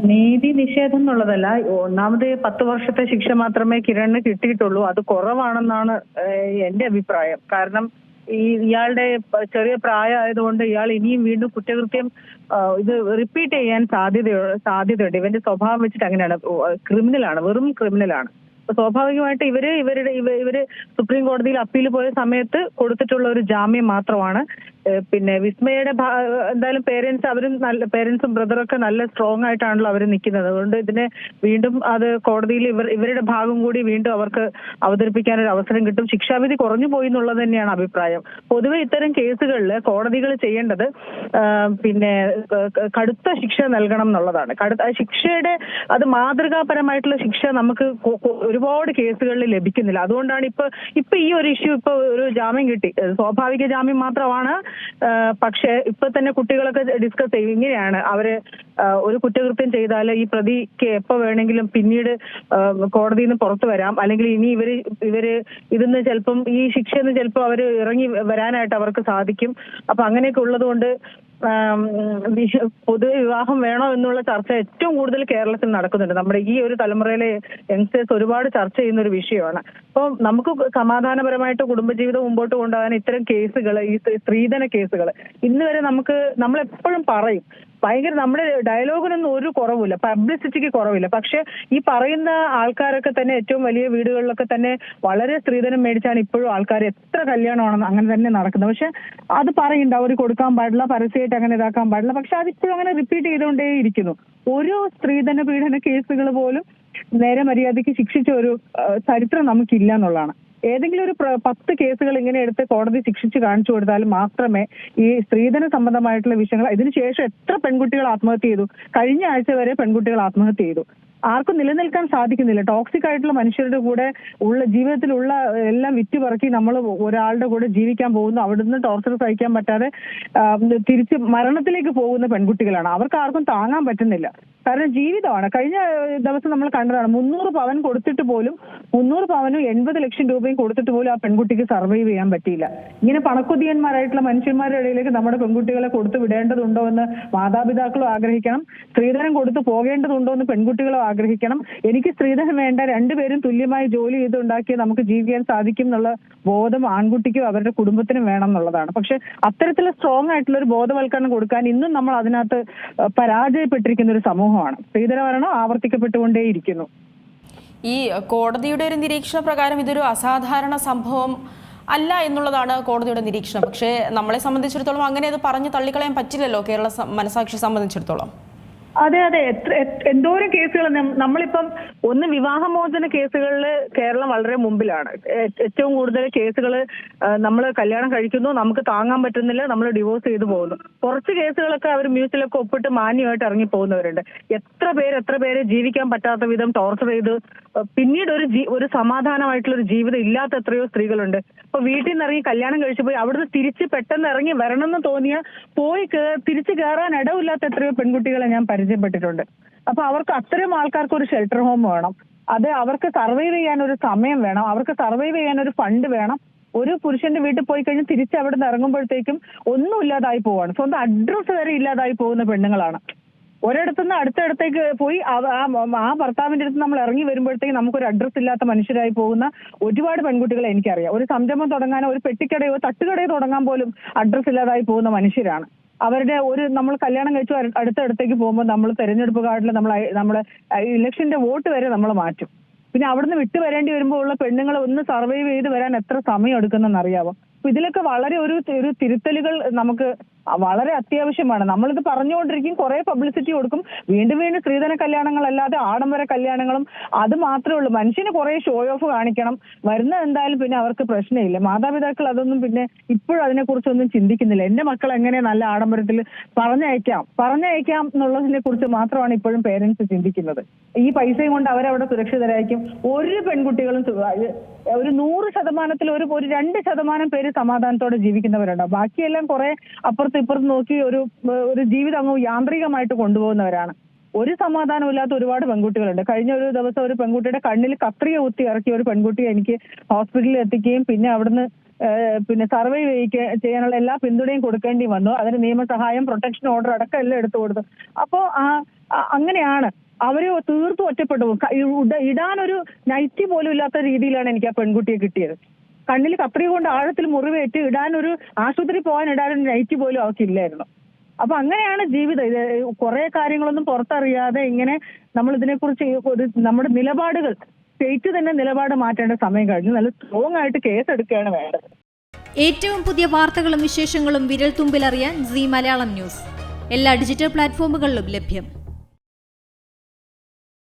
നീതി നിഷേധം എന്നുള്ളതല്ല. ഒന്നാമത് 10 വർഷത്തെ ശിക്ഷ മാത്രമേ കിരണിന് കിട്ടിയിട്ടുള്ളൂ. അത് കുറവാണെന്നാണ് എന്റെ അഭിപ്രായം. കാരണം ഇയാളുടെ ചെറിയ പ്രായമായതുകൊണ്ട് ഇയാൾ ഇനിയും വീണ്ടും കുറ്റകൃത്യം ഇത് റിപ്പീറ്റ് ചെയ്യാൻ സാധ്യതയുണ്ട്. ഇവന്റെ സ്വഭാവം വെച്ചിട്ട് അങ്ങനെയാണ്. ക്രിമിനലാണ്, വെറും ക്രിമിനലാണ്. സ്വാഭാവികമായിട്ട് ഇവര് സുപ്രീം കോടതിയിൽ അപ്പീൽ പോയ സമയത്ത് കൊടുത്തിട്ടുള്ള ഒരു ജാമ്യം മാത്രമാണ്. പിന്നെ വിസ്മയുടെ എന്തായാലും പേരൻസും ബ്രദറൊക്കെ നല്ല സ്ട്രോങ് ആയിട്ടാണല്ലോ അവർ നിൽക്കുന്നത്. അതുകൊണ്ട് ഇതിനെ വീണ്ടും അത് കോടതിയിൽ ഇവരുടെ ഭാഗം കൂടി വീണ്ടും അവർക്ക് അവതരിപ്പിക്കാൻ ഒരു അവസരം കിട്ടും. ശിക്ഷാവിധി കുറഞ്ഞു പോയി എന്നുള്ളത് തന്നെയാണ് അഭിപ്രായം. പൊതുവെ ഇത്തരം കേസുകളിൽ കോടതികൾ ചെയ്യേണ്ടത് പിന്നെ കടുത്ത ശിക്ഷ നൽകണം എന്നുള്ളതാണ്. ശിക്ഷയുടെ അത് മാതൃകാപരമായിട്ടുള്ള ശിക്ഷ നമുക്ക് ഒരുപാട് കേസുകളിൽ ലഭിക്കുന്നില്ല. അതുകൊണ്ടാണ് ഇപ്പൊ ഈ ഒരു ഇഷ്യൂ ഒരു ജാമ്യം കിട്ടി, സ്വാഭാവിക ജാമ്യം മാത്രമാണ്. പക്ഷെ ഇപ്പൊ തന്നെ കുട്ടികളൊക്കെ ഡിസ്കസ് ചെയ്യും. ഇങ്ങനെയാണ് അവര് ഒരു കുറ്റകൃത്യം ചെയ്താൽ ഈ പ്രതിക്ക് എപ്പോ വേണമെങ്കിലും പിന്നീട് കോടതിയിൽ നിന്ന് പുറത്തു വരാം, അല്ലെങ്കിൽ ഇനി ഇവര് ഇതിന്ന് ചിലപ്പം ഈ ശിക്ഷയിൽ നിന്ന് ചിലപ്പോൾ അവര് ഇറങ്ങി വരാനായിട്ട് അവർക്ക് സാധിക്കും. അപ്പൊ അങ്ങനെയൊക്കെ ഉള്ളത് കൊണ്ട് പൊതുവെ വിവാഹം വേണോ എന്നുള്ള ചർച്ച ഏറ്റവും കൂടുതൽ കേരളത്തിൽ നടക്കുന്നുണ്ട്. നമ്മുടെ ഈ ഒരു തലമുറയിലെ യങ്സ്റ്റേഴ്സ് ഒരുപാട് ചർച്ച ചെയ്യുന്ന ഒരു വിഷയമാണ്. അപ്പോൾ നമുക്ക് സമാധാനപരമായിട്ട് കുടുംബജീവിതം മുമ്പോട്ട് കൊണ്ടുപോകാൻ ഇത്തരം കേസുകൾ, ഈ സ്ത്രീധന കേസുകൾ ഇന്ന് വരെ നമ്മളെപ്പോഴും പറയും, ഭയങ്കര നമ്മുടെ ഡയലോഗിനൊന്നും ഒരു കുറവില്ല, പബ്ലിസിറ്റിക്ക് കുറവില്ല. പക്ഷെ ഈ പറയുന്ന ആൾക്കാരൊക്കെ തന്നെ ഏറ്റവും വലിയ വീടുകളിലൊക്കെ തന്നെ വളരെ സ്ത്രീധനം മേടിച്ചാണ് ഇപ്പോഴും ആൾക്കാർ എത്ര കല്യാണമാണെന്ന് അങ്ങനെ തന്നെ നടക്കുന്നത്. പക്ഷെ അത് പറയുന്നുണ്ട്, അവർ കൊടുക്കാൻ പാടില്ല, പരസ്യമായിട്ട് അങ്ങനെ ഇതാക്കാൻ പാടില്ല. പക്ഷെ അതിപ്പോഴും അങ്ങനെ റിപ്പീറ്റ് ചെയ്തുകൊണ്ടേ ഇരിക്കുന്നു. ഓരോ സ്ത്രീധന പീഡന കേസുകൾ പോലും നേരെ മര്യാദയ്ക്ക് ശിക്ഷിച്ച ഒരു ചരിത്രം നമുക്കില്ല എന്നുള്ളതാണ്. ഏതെങ്കിലും ഒരു 10 കേസുകൾ ഇങ്ങനെ എടുത്ത് കോടതി ശിക്ഷിച്ച് കാണിച്ചു കൊടുത്താൽ മാത്രമേ ഈ സ്ത്രീധന സംബന്ധമായിട്ടുള്ള വിഷയങ്ങൾ, ഇതിനുശേഷം എത്ര പെൺകുട്ടികൾ ആത്മഹത്യ ചെയ്തു, കഴിഞ്ഞ ആഴ്ച വരെ പെൺകുട്ടികൾ ആത്മഹത്യ ചെയ്തു. ആർക്കും നിലനിൽക്കാൻ സാധിക്കുന്നില്ല. ടോക്സിക് ആയിട്ടുള്ള മനുഷ്യരുടെ കൂടെ ജീവിതത്തിലുള്ള എല്ലാം വിറ്റുപറക്കി നമ്മൾ ഒരാളുടെ കൂടെ ജീവിക്കാൻ പോകുന്നു. അവിടുന്ന് ടോർച്ചർ സഹിക്കാൻ പറ്റാതെ തിരിച്ച് മരണത്തിലേക്ക് പോകുന്ന പെൺകുട്ടികളാണ്. അവർക്ക് ആർക്കും താങ്ങാൻ പറ്റുന്നില്ല. കാരണം ജീവിതമാണ്. കഴിഞ്ഞ ദിവസം നമ്മൾ കണ്ടതാണ്, 300 പവൻ കൊടുത്തിട്ട് പോലും 300 പവനും 80 ലക്ഷം രൂപയും കൊടുത്തിട്ട് പോലും ആ പെൺകുട്ടിക്ക് സർവൈവ് ചെയ്യാൻ പറ്റിയില്ല. ഇങ്ങനെ പണക്കൊതിയന്മാരായിട്ടുള്ള മനുഷ്യന്മാരുടെ ഇടയിലേക്ക് നമ്മുടെ പെൺകുട്ടികളെ കൊടുത്തു വിടേണ്ടതുണ്ടോ എന്ന് മാതാപിതാക്കളും ആഗ്രഹിക്കണം. സ്ത്രീധനം കൊടുത്തു പോകേണ്ടതുണ്ടോ എന്ന് പെൺകുട്ടികളും ആഗ്രഹിക്കണം. എനിക്ക് സ്ത്രീധനം വേണ്ട, രണ്ടുപേരും തുല്യമായി ജോലി ചെയ്തുണ്ടാക്കി നമുക്ക് ജീവിക്കാൻ സാധിക്കും എന്നുള്ള ബോധം ആൺകുട്ടിക്കും അവരുടെ കുടുംബത്തിനും വേണം എന്നുള്ളതാണ്. പക്ഷെ അത്തരത്തിലുള്ള സ്ട്രോങ് ആയിട്ടുള്ള ഒരു ബോധവൽക്കരണം കൊടുക്കാൻ ഇന്നും നമ്മൾ അതിനകത്ത് പരാജയപ്പെട്ടിരിക്കുന്ന ഒരു സമൂഹമാണ്. സ്ത്രീധനമരണം ആവർത്തിക്കപ്പെട്ടുകൊണ്ടേയിരിക്കുന്നു. ഈ കോടതിയുടെ ഒരു നിരീക്ഷണ പ്രകാരം ഇതൊരു അസാധാരണ സംഭവം അല്ല എന്നുള്ളതാണ് കോടതിയുടെ നിരീക്ഷണം. പക്ഷേ നമ്മളെ സംബന്ധിച്ചിടത്തോളം അങ്ങനെ അത് പറഞ്ഞു തള്ളിക്കളയാൻ പറ്റില്ലല്ലോ, കേരള മനസാക്ഷി സംബന്ധിച്ചിടത്തോളം. അതെ, എന്തോരം കേസുകൾ നമ്മളിപ്പം വിവാഹമോചന കേസുകളിൽ കേരളം വളരെ മുമ്പിലാണ്. ഏറ്റവും കൂടുതൽ കേസുകൾ നമ്മൾ കല്യാണം കഴിക്കുന്നു, നമുക്ക് താങ്ങാൻ പറ്റുന്നില്ല, നമ്മൾ ഡിവോഴ്സ് ചെയ്തു പോകുന്നു. കുറച്ച് കേസുകളൊക്കെ അവർ മ്യൂസിലൊക്കെ ഒപ്പിട്ട് മാന്യമായിട്ട് ഇറങ്ങി പോകുന്നവരുണ്ട്. എത്ര പേര് ജീവിക്കാൻ പറ്റാത്ത വിധം ടോർച്ചർ ചെയ്ത് പിന്നീട് ഒരു സമാധാനമായിട്ടുള്ള ഒരു ജീവിതം ഇല്ലാത്ത എത്രയോ സ്ത്രീകളുണ്ട്. അപ്പൊ വീട്ടിൽ നിന്ന് ഇറങ്ങി കല്യാണം കഴിച്ചു പോയി അവിടുന്ന് തിരിച്ച് പെട്ടെന്ന് ഇറങ്ങി വരണമെന്ന് തോന്നിയ തിരിച്ചു കയറാൻ ഇടവില്ലാത്ത എത്രയോ പെൺകുട്ടികളെ ഞാൻ പരിചയപ്പെട്ടിട്ടുണ്ട്. അപ്പൊ അവർക്ക് അത്തരം ആൾക്കാർക്ക് ഒരു ഷെൽട്ടർ ഹോം വേണം. അത് അവർക്ക് സർവൈവ് ചെയ്യാൻ ഒരു സമയം വേണം, അവർക്ക് സർവൈവ് ചെയ്യാൻ ഒരു ഫണ്ട് വേണം. ഒരു പുരുഷന്റെ വീട്ടിൽ പോയി കഴിഞ്ഞ് തിരിച്ച് അവിടെ നിന്ന് ഇറങ്ങുമ്പോഴത്തേക്കും ഒന്നും ഇല്ലാതായി പോവാണ്. സ്വന്തം അഡ്രസ്സ് വരെ ഇല്ലാതായി പോകുന്ന പെണ്ണുങ്ങളാണ്. ഒരിടത്തുനിന്ന് അടുത്തടുത്തേക്ക് പോയി ആ ഭർത്താവിന്റെ അടുത്ത് നമ്മൾ ഇറങ്ങി വരുമ്പോഴത്തേക്ക് നമുക്കൊരു അഡ്രസ്സ് ഇല്ലാത്ത മനുഷ്യരായി പോകുന്ന ഒരുപാട് പെൺകുട്ടികളെ എനിക്കറിയാം. ഒരു സംരംഭം തുടങ്ങാനോ ഒരു പെട്ടിക്കടയോ തട്ടുകടയോ തുടങ്ങാൻ പോലും അഡ്രസ്സ് ഇല്ലാതായി പോകുന്ന മനുഷ്യരാണ്. അവരുടെ നമ്മൾ കല്യാണം കഴിച്ചു അടുത്തടുത്തേക്ക് പോകുമ്പോൾ നമ്മൾ തെരഞ്ഞെടുപ്പ് കാർഡിൽ നമ്മളെ ഇലക്ഷന്റെ വോട്ട് വരെ നമ്മൾ മാറ്റും. പിന്നെ അവിടുന്ന് വിട്ടു വരേണ്ടി വരുമ്പോൾ ഉള്ള പെണ്ണുങ്ങൾ ഒന്ന് സർവൈവ് ചെയ്ത് വരാൻ എത്ര സമയം എടുക്കുന്നെന്ന് അറിയാമോ? അപ്പൊ ഇതിലൊക്കെ വളരെ ഒരു തിരുത്തലുകൾ നമുക്ക് വളരെ അത്യാവശ്യമാണ്. നമ്മളിത് പറഞ്ഞുകൊണ്ടിരിക്കും, കുറെ പബ്ലിസിറ്റി കൊടുക്കും, വീണ്ടും സ്ത്രീധന കല്യാണങ്ങളല്ലാതെ ആഡംബര കല്യാണങ്ങളും അത് മാത്രമേ ഉള്ളൂ. മനുഷ്യന് കുറെ ഷോ ഓഫ് കാണിക്കണം, വരുന്നത് എന്തായാലും പിന്നെ അവർക്ക് പ്രശ്നമില്ല. മാതാപിതാക്കൾ അതൊന്നും പിന്നെ ഇപ്പോഴും അതിനെക്കുറിച്ചൊന്നും ചിന്തിക്കുന്നില്ല. എന്റെ മക്കൾ എങ്ങനെ നല്ല ആഡംബരത്തിൽ പറഞ്ഞയക്കാം എന്നുള്ളതിനെ കുറിച്ച് മാത്രമാണ് ഇപ്പോഴും പേരൻസ് ചിന്തിക്കുന്നത്. ഈ പൈസയും കൊണ്ട് അവരവിടെ സുരക്ഷിതരായിരിക്കും. ഒരു പെൺകുട്ടികളും ഒരു 100% ഒരു 2% പേര് സമാധാനത്തോടെ ജീവിക്കുന്നവരുണ്ടാവും. ബാക്കിയെല്ലാം കുറെ അപ്പുറത്ത് ഇപ്പുറത്ത് നോക്കി ഒരു ജീവിതം അങ്ങ് യാന്ത്രികമായിട്ട് കൊണ്ടുപോകുന്നവരാണ്. ഒരു സമാധാനമില്ലാത്ത ഒരുപാട് പെൺകുട്ടികളുണ്ട്. കഴിഞ്ഞ ഒരു ദിവസം ഒരു പെൺകുട്ടിയുടെ കണ്ണിൽ കത്രിക കുത്തി ഇറക്കിയ ഒരു പെൺകുട്ടിയെ എനിക്ക് ഹോസ്പിറ്റലിൽ എത്തിക്കുകയും പിന്നെ അവിടുന്ന് പിന്നെ സർവൈവ് ചെയ്യാനുള്ള എല്ലാ പിന്തുണയും കൊടുക്കേണ്ടി വന്നു. അതിന് നിയമസഹായം, പ്രൊട്ടക്ഷൻ ഓർഡർ അടക്കം എല്ലാം എടുത്തു കൊടുത്തു. അപ്പോ അങ്ങനെയാണ് അവര് തീർത്തും ഒറ്റപ്പെട്ടു. ഇടാനൊരു നൈറ്റി പോലും ഇല്ലാത്ത രീതിയിലാണ് എനിക്ക് ആ പെൺകുട്ടിയെ കിട്ടിയത്. കണ്ണിൽ കത്രിക കൊണ്ട് ആഴത്തിൽ മുറിവേറ്റ് ഇടാനൊരു ആശുപത്രി പോകാൻ ഇടാനൊരു നൈറ്റി പോലും അവൾക്കില്ലായിരുന്നു. അപ്പൊ അങ്ങനെയാണ് ജീവിതം. ഇത് കുറെ കാര്യങ്ങളൊന്നും പുറത്തറിയാതെ ഇങ്ങനെ നമ്മൾ ഇതിനെക്കുറിച്ച് നമ്മുടെ നിലപാടുകൾ, സ്റ്റേറ്റ് തന്നെ നിലപാട് മാറ്റേണ്ട സമയം കഴിഞ്ഞു. നല്ല സ്ട്രോങ് ആയിട്ട് കേസ് എടുക്കുകയാണ് വേണ്ടത്. ഏറ്റവും പുതിയ വാർത്തകളും വിശേഷങ്ങളും വിരൽ തുമ്പിലറിയാൻ സീ മലയാളം ന്യൂസ് എല്ലാ ഡിജിറ്റൽ പ്ലാറ്റ്ഫോമുകളിലും ലഭ്യം.